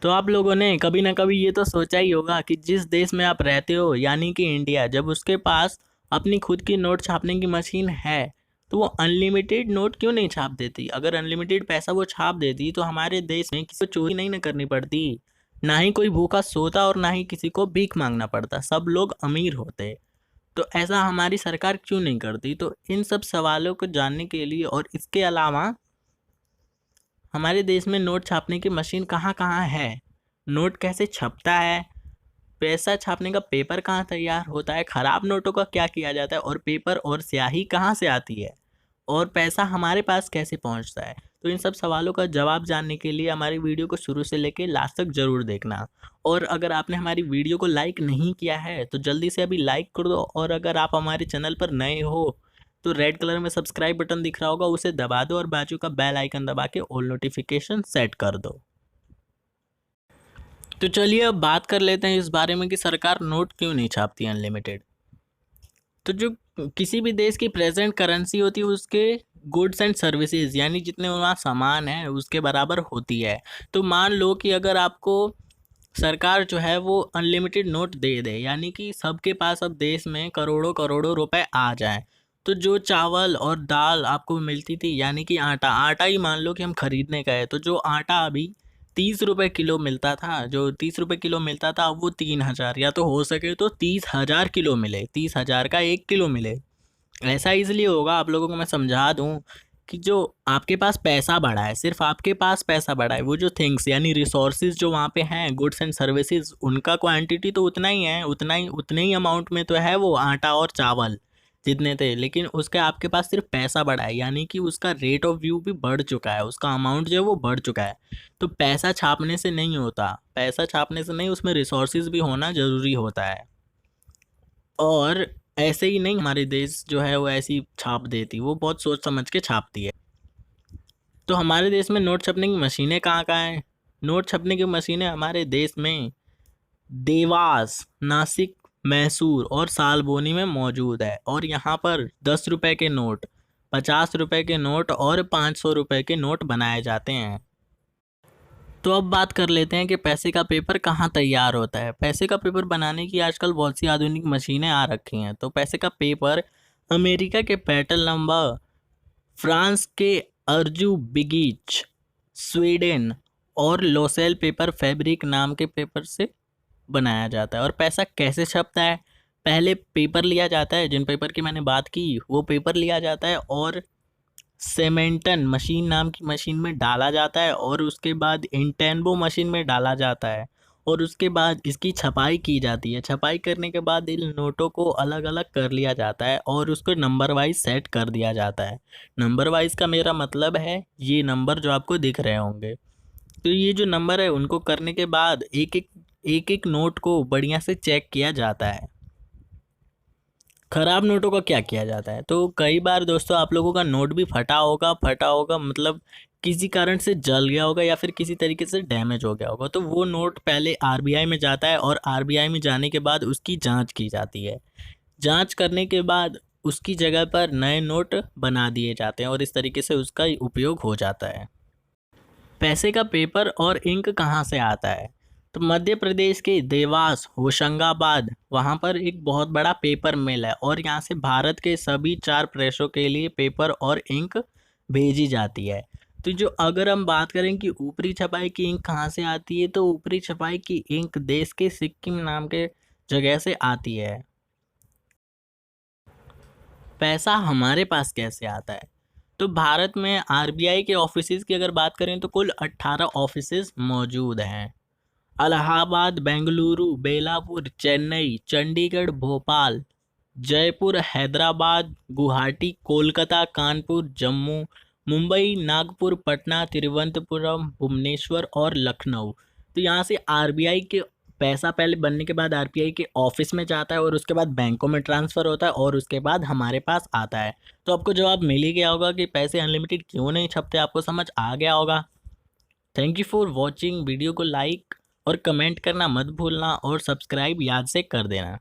तो आप लोगों ने कभी ना कभी ये तो सोचा ही होगा कि जिस देश में आप रहते हो यानी कि इंडिया, जब उसके पास अपनी खुद की नोट छापने की मशीन है तो वो अनलिमिटेड नोट क्यों नहीं छाप देती। अगर अनलिमिटेड पैसा वो छाप देती तो हमारे देश में किसी को चोरी नहीं ना करनी पड़ती, ना ही कोई भूखा सोता और ना ही किसी को भीख मांगना पड़ता, सब लोग अमीर होते। तो ऐसा हमारी सरकार क्यों नहीं करती। तो इन सब सवालों को जानने के लिए और इसके अलावा हमारे देश में नोट छापने की मशीन कहाँ कहाँ है, नोट कैसे छपता है, पैसा छापने का पेपर कहाँ तैयार होता है, खराब नोटों का क्या किया जाता है और पेपर और स्याही कहाँ से आती है और पैसा हमारे पास कैसे पहुँचता है। तो इन सब सवालों का जवाब जानने के लिए हमारी वीडियो को शुरू से लेकर लास्ट तक ज़रूर देखना। और अगर आपने हमारी वीडियो को लाइक नहीं किया है तो जल्दी से अभी लाइक कर दो, और अगर आप हमारे चैनल पर नए हो तो रेड कलर में सब्सक्राइब बटन दिख रहा होगा, उसे दबा दो और बाजू का बेल आइकन दबा के ऑल नोटिफिकेशन सेट कर दो। तो चलिए अब बात कर लेते हैं इस बारे में कि सरकार नोट क्यों नहीं छापती अनलिमिटेड। तो जो किसी भी देश की प्रेजेंट करेंसी होती है उसके गुड्स एंड सर्विसेज यानी जितने वहाँ सामान है उसके बराबर होती है। तो मान लो कि अगर आपको सरकार जो है वो अनलिमिटेड नोट दे दे, यानी कि सबके पास अब देश में करोड़ों करोड़ों रुपए आ जाएं, तो जो चावल और दाल आपको मिलती थी यानी कि आटा आटा ही मान लो कि हम खरीदने गए, तो जो आटा अभी 30 रुपए किलो मिलता था, जो 30 रुपए किलो मिलता था अब वो 3,000, या तो हो सके तो 30,000 किलो मिले, 30,000 का 1 किलो मिले। ऐसा इसलिए होगा, आप लोगों को मैं समझा दूं कि जो आपके पास पैसा बढ़ा है, सिर्फ आपके पास पैसा बढ़ा है, वो जो थिंग्स यानी रिसोर्सेज जो वहाँ पे हैं गुड्स एंड सर्विसेज, उनका क्वांटिटी तो उतना ही है, उतने ही अमाउंट में तो है वो आटा और चावल जितने थे, लेकिन उसका आपके पास सिर्फ पैसा बढ़ा है, यानी कि उसका रेट ऑफ व्यू भी बढ़ चुका है, उसका अमाउंट जो है वो बढ़ चुका है। तो पैसा छापने से नहीं होता, पैसा छापने से नहीं, उसमें रिसोर्सेज भी होना ज़रूरी होता है। और ऐसे ही नहीं हमारे देश जो है वो ऐसी छाप देती, वो बहुत सोच समझ के छापती है। तो हमारे देश में नोट छपने की मशीनें कहाँ कहाँ हैं। नोट छपने की मशीनें हमारे देश में देवास, नासिक, मैसूर और सालबोनी में मौजूद है, और यहाँ पर 10 रुपए के नोट, 50 रुपए के नोट और 500 रुपए के नोट बनाए जाते हैं। तो अब बात कर लेते हैं कि पैसे का पेपर कहाँ तैयार होता है। पैसे का पेपर बनाने की आजकल बहुत सी आधुनिक मशीनें आ रखी हैं। तो पैसे का पेपर अमेरिका के पेटल नंबर, फ्रांस के अर्जू बिगीच, स्वीडन और लोसेल पेपर फैब्रिक नाम के पेपर से बनाया जाता है। और पैसा कैसे छपता है, पहले पेपर लिया जाता है, जिन पेपर की मैंने बात की वो पेपर लिया जाता है और सेमेंटन मशीन नाम की मशीन में डाला जाता है, और उसके बाद इंटेनबो मशीन में डाला जाता है, और उसके बाद इसकी छपाई की जाती है। छपाई करने के बाद इन नोटों को अलग अलग कर लिया जाता है और उसको नंबर वाइज सेट कर दिया जाता है। नंबर वाइज का मेरा मतलब है ये नंबर जो आपको दिख रहे होंगे। तो ये जो नंबर है उनको करने के बाद एक एक नोट को बढ़िया से चेक किया जाता है। खराब नोटों का क्या किया जाता है, तो कई बार दोस्तों आप लोगों का नोट भी फटा होगा मतलब किसी कारण से जल गया होगा या फिर किसी तरीके से डैमेज हो गया होगा, तो वो नोट पहले आरबीआई में जाता है और आरबीआई में जाने के बाद उसकी जांच की जाती है। जांच करने के बाद उसकी जगह पर नए नोट बना दिए जाते हैं और इस तरीके से उसका उपयोग हो जाता है। पैसे का पेपर और इंक कहाँ से आता है, तो मध्य प्रदेश के देवास, होशंगाबाद, वहाँ पर एक बहुत बड़ा पेपर मिल है और यहाँ से भारत के सभी 4 प्रेसों के लिए पेपर और इंक भेजी जाती है। तो जो अगर हम बात करें कि ऊपरी छपाई की इंक कहाँ से आती है, तो ऊपरी छपाई की इंक देश के सिक्किम नाम के जगह से आती है। पैसा हमारे पास कैसे आता है, तो भारत में आरबीआई के ऑफिसेज की अगर बात करें तो कुल 18 ऑफिसेज मौजूद हैं। इलाहाबाद, बेंगलुरु, बेलापुर, चेन्नई, चंडीगढ़, भोपाल, जयपुर, हैदराबाद, गुवाहाटी, कोलकाता, कानपुर, जम्मू, मुंबई, नागपुर, पटना, तिरुवनंतपुरम, भुवनेश्वर और लखनऊ। तो यहाँ से आरबीआई के पैसा पहले बनने के बाद आरबीआई के ऑफिस में जाता है और उसके बाद बैंकों में ट्रांसफ़र होता है और उसके बाद हमारे पास आता है। तो आपको जवाब मिल ही गया होगा कि पैसे अनलिमिटेड क्यों नहीं छपते, आपको समझ आ गया होगा। Thank you for watching. Video को लाइक और कमेंट करना मत भूलना और सब्सक्राइब याद से कर देना।